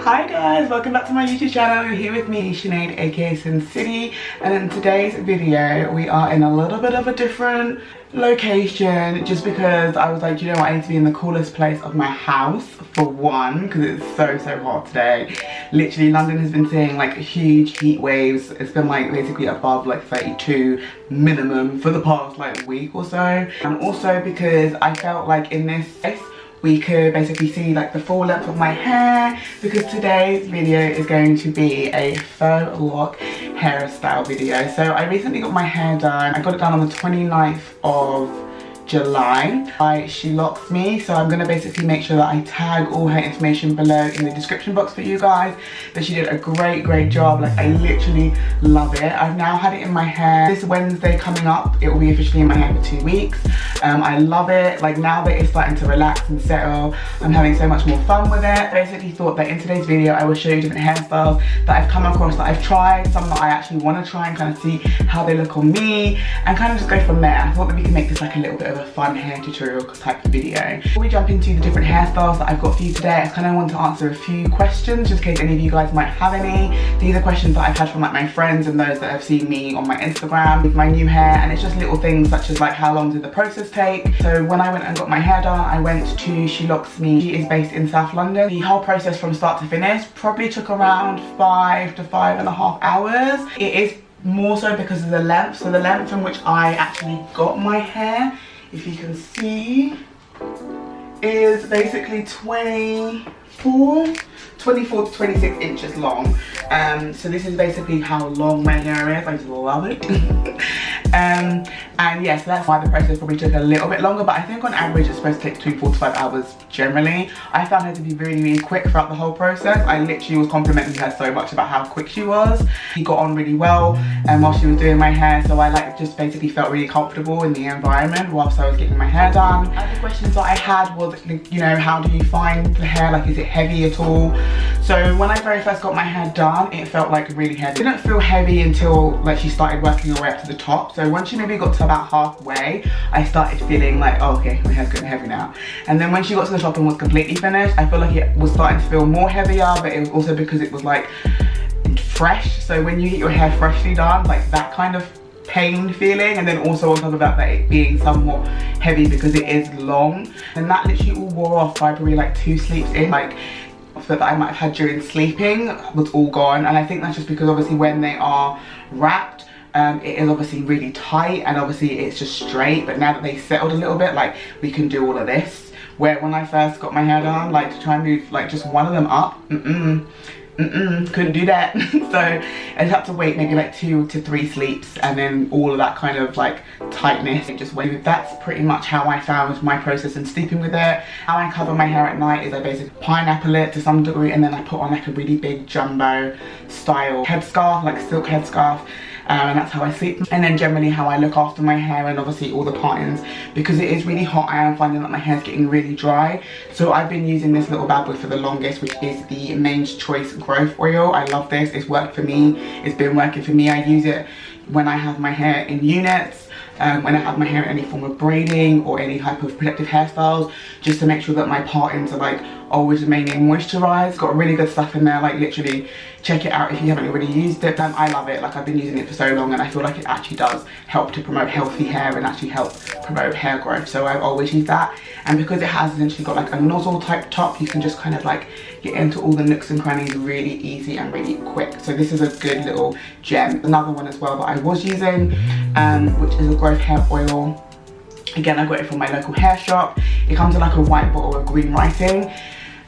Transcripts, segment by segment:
Hi guys, welcome back to my YouTube channel. You're here with me, Sinead, aka Siin Ciity, and in today's video we are in a little bit of a different location just because I was like, you know what, I need to be in the coolest place of my house for one, because it's so hot today. Literally London has been seeing like huge heat waves. It's been like basically above like 32 minimum for the past like week or so, and also because I felt like in this place we could basically see like the full length of my hair, because today's video is going to be a faux loc hairstyle video. So I recently got my hair done. I got it done on the 29th of July by She Locs Me, so I'm gonna basically make sure that I tag all her information below in the description box for you guys. But she did a great job. Like, I literally love it. I've now had it in my hair. This Wednesday coming up, it will be officially in my hair for 2 weeks. I love it. Like, now that it's starting to relax and settle, I'm having so much more fun with it. I basically thought that in today's video I will show you different hairstyles that I've come across, that I've tried, some that I actually want to try and kind of see how they look on me, and kind of just go from there. I thought that we could make this like a little bit of a fun hair tutorial type of video. Before we jump into the different hairstyles that I've got for you today, I kind of want to answer a few questions just in case any of you guys might have any. These are questions that I've had from like my friends and those that have seen me on my Instagram with my new hair, and it's just little things such as like, how long did the process take? So when I went and got my hair done, I went to She Locs Me. She is based in South London. The whole process from start to finish probably took around 5 to 5.5 hours. It is more so because of the length. So the length in which I actually got my hair, if you can see, is basically 24 to 26 inches long. So this is basically how long my hair is. I just love it. And yes, that's why the process probably took a little bit longer, but I think on average it's supposed to take between 4 to 5 hours generally. I found her to be really quick throughout the whole process. I literally was complimenting her so much about how quick she was. She got on really well while she was doing my hair, so I like just basically felt really comfortable in the environment whilst I was getting my hair done. Other questions that I had was, you know, how do you find the hair? Like, is it heavy at all? So when I very first got my hair done, it felt like really heavy. It didn't feel heavy until like she started working her way up to the top. So once she maybe got to about halfway, I started feeling like, oh, okay, my hair's getting heavy now. And then when she got to the top and was completely finished, I feel like it was starting to feel more heavier, but it was also because it was like fresh. So when you get your hair freshly done, like that kind of pain feeling, and then also on top of that, that it being somewhat heavy because it is long, and that literally all wore off by probably like 2 sleeps in. Like, that I might have had during sleeping was all gone, and I think that's just because obviously when they are wrapped, it is obviously really tight, and obviously it's just straight. But now that they settled a little bit, like, we can do all of this, where when I first got my hair done, like, to try and move like just one of them up, couldn't do that. So I just had to wait maybe like 2 to 3 sleeps, and then all of that kind of like tightness, it just went. That's pretty much how I found my process in sleeping with it. How I cover my hair at night is I basically pineapple it to some degree, and then I put on like a really big jumbo style headscarf, like silk headscarf. And that's how I sleep. And then generally how I look after my hair, and obviously all the part-ins, because it is really hot, I am finding that my hair's getting really dry. So I've been using this little bad boy for the longest, which is the Main's Choice Growth Oil. I love this. It's worked for me. It's been working for me. I use it when I have my hair in units, when I have my hair in any form of braiding or any type of protective hairstyles, just to make sure that my part-ins are like always remaining moisturized. Got really good stuff in there. Like, literally check it out if you haven't already used it. I love it. Like, I've been using it for so long, and I feel like it actually does help to promote healthy hair and actually help promote hair growth. So I've always used that, and because it has essentially got like a nozzle type top, you can just kind of like get into all the nooks and crannies really easy and really quick. So this is a good little gem. Another one as well that I was using, which is a growth hair oil. Again, I got it from my local hair shop. It comes in like a white bottle of green writing.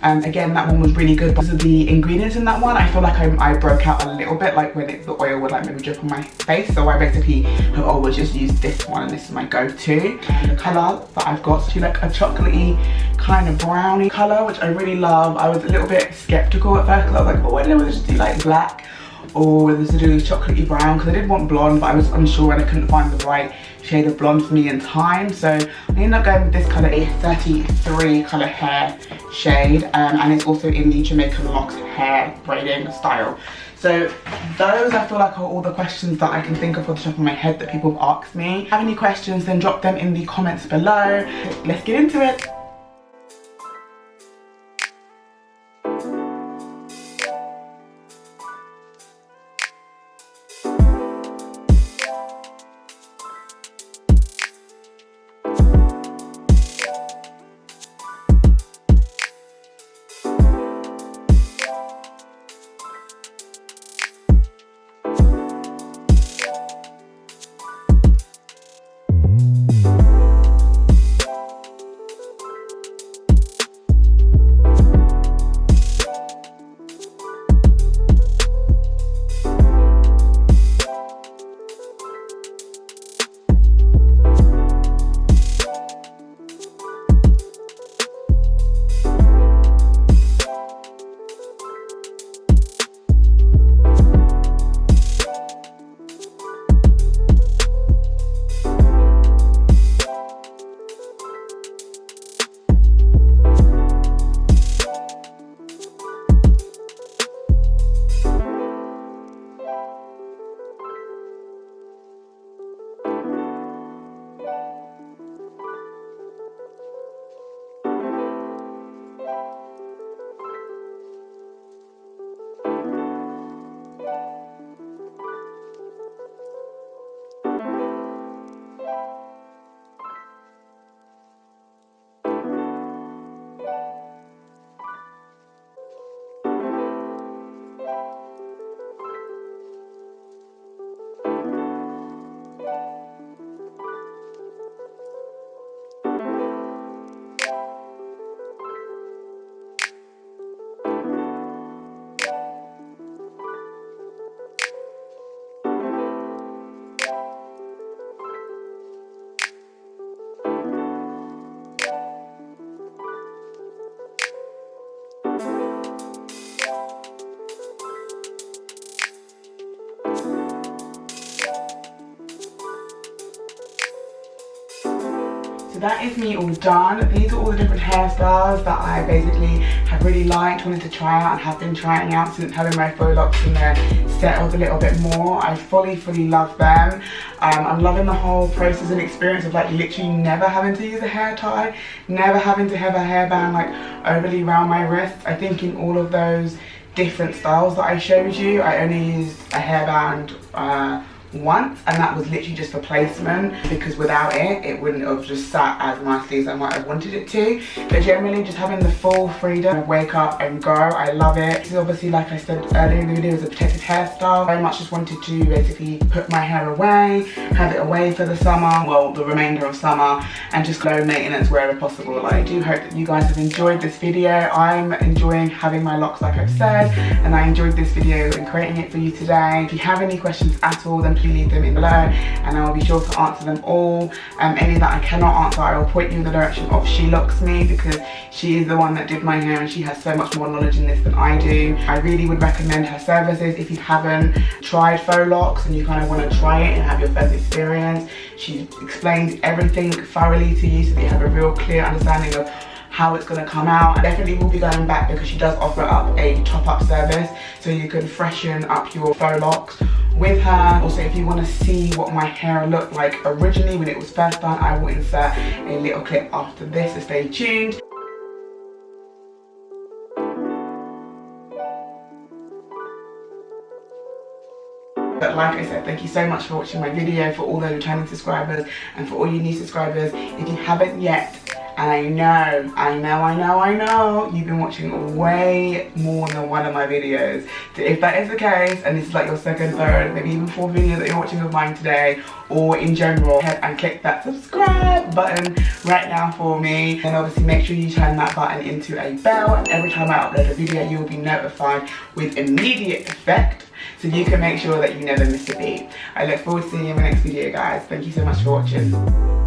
Again, that one was really good because of the ingredients in that one. I feel like I broke out a little bit, like when the oil would like maybe drip on my face. So I basically have always just used this one, and this is my go-to. And the colour that I've got is like a chocolatey kind of brownie colour, which I really love. I was a little bit skeptical at first because I was like, oh, I don't know whether to do like black or whether to do chocolatey brown, because I did want blonde, but I was unsure and I couldn't find the right shade of blonde for me in time. So I ended up going with this colour, a 33 colour hair shade, and it's also in the Jamaican Locs hair braiding style. So those, I feel like, are all the questions that I can think of off the top of my head that people have asked me. If you have any questions, then drop them in the comments below. Let's get into it. that is me all done. These are all the different hairstyles that I basically have really liked, wanted to try out, and have been trying out since having my faux locks and they're settled a little bit more. I fully love them. I'm loving the whole process and experience of like literally never having to use a hair tie, never having to have a hairband like overly around my wrists. I think in all of those different styles that I showed you, I only used a hairband once, and that was literally just for placement, because without it, it wouldn't have just sat as nicely as I might have wanted it to. But generally, just having the full freedom of wake up and go, I love it. This is obviously, like I said earlier in the video, is a protected hairstyle. Very much just wanted to basically put my hair away, have it away for the summer, well, the remainder of summer, and just low maintenance wherever possible. Like, I do hope that you guys have enjoyed this video. I'm enjoying having my locks, like I've said, and I enjoyed this video and creating it for you today. If you have any questions at all, then please leave them in below and I will be sure to answer them all. Any that I cannot answer, I will point you in the direction of She Locs Me, because she is the one that did my hair and she has so much more knowledge in this than I do. I really would recommend her services if you haven't tried faux locks and you kind of want to try it and have your first experience. She explains everything thoroughly to you so that you have a real clear understanding of how it's going to come out. I definitely will be going back because she does offer up a top-up service so you can freshen up your faux locks with her. Also, if you want to see what my hair looked like originally when it was first done, I will insert a little clip after this, so stay tuned. But like I said, thank you so much for watching my video, for all the returning subscribers and for all you new subscribers. If you haven't yet, and I know, you've been watching way more than one of my videos. So if that is the case, and this is like your second, third, maybe even fourth video that you're watching of mine today, or in general, head and click that subscribe button right now for me. And obviously make sure you turn that button into a bell, and every time I upload a video, you will be notified with immediate effect, so you can make sure that you never miss a beat. I look forward to seeing you in my next video, guys. Thank you so much for watching.